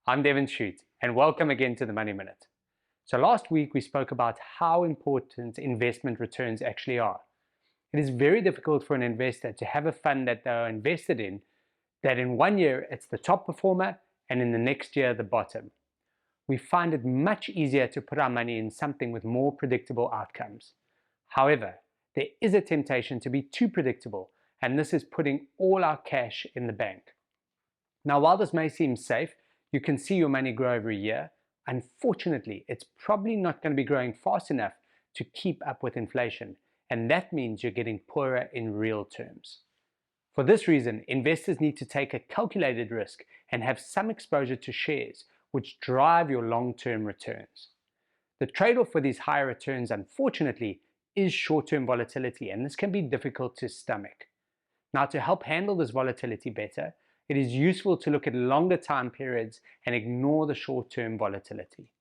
I'm Devin Shute, and welcome again to the Money Minute. So last week we spoke about how important investment returns actually are. It is very difficult for an investor to have a fund that they are invested in that in 1 year it's the top performer and in the next year the bottom. We find it much easier to put our money in something with more predictable outcomes. However, there is a temptation to be too predictable, and this is putting all our cash in the bank. Now, while this may seem safe, you can see your money grow every year. Unfortunately, it's probably not going to be growing fast enough to keep up with inflation, and that means you're getting poorer in real terms. For this reason, investors need to take a calculated risk and have some exposure to shares, which drive your long-term returns. The trade-off for these higher returns, unfortunately, is short-term volatility, and this can be difficult to stomach. Now, to help handle this volatility better, it is useful to look at longer time periods and ignore the short-term volatility.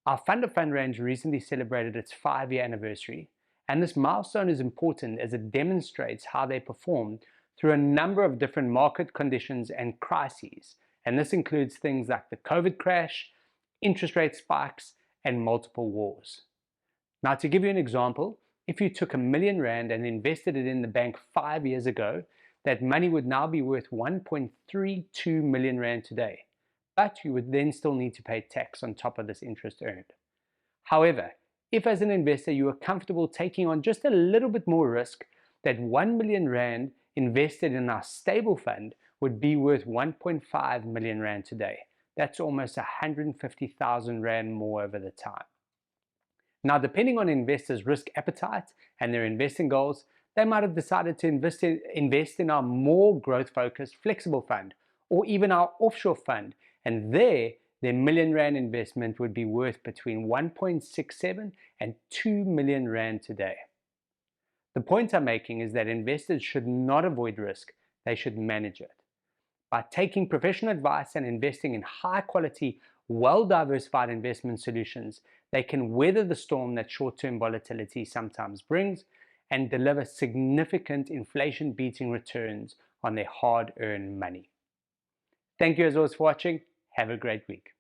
Our Fund of Fund range recently celebrated its 5-year anniversary, and this milestone is important as it demonstrates how they performed through a number of different market conditions and crises, and this includes things like the COVID crash, interest rate spikes, and multiple wars. Now, to give you an example, if you took R1 million and invested it in the bank 5 years ago, that money would now be worth 1.32 million rand today, but you would then still need to pay tax on top of this interest earned. However, if as an investor you are comfortable taking on just a little bit more risk, that 1 million rand invested in our stable fund would be worth 1.5 million rand today. That's almost 150,000 rand more over the time. Now, depending on investors' risk appetite and their investing goals, they might have decided to invest in our more growth-focused flexible fund or even our offshore fund, and their R1 million investment would be worth between 1.67 and 2 million rand today. The point I'm making is that investors should not avoid risk, they should manage it. By taking professional advice and investing in high-quality, well-diversified investment solutions, they can weather the storm that short-term volatility sometimes brings and deliver significant inflation-beating returns on their hard-earned money. Thank you as always for watching. Have a great week.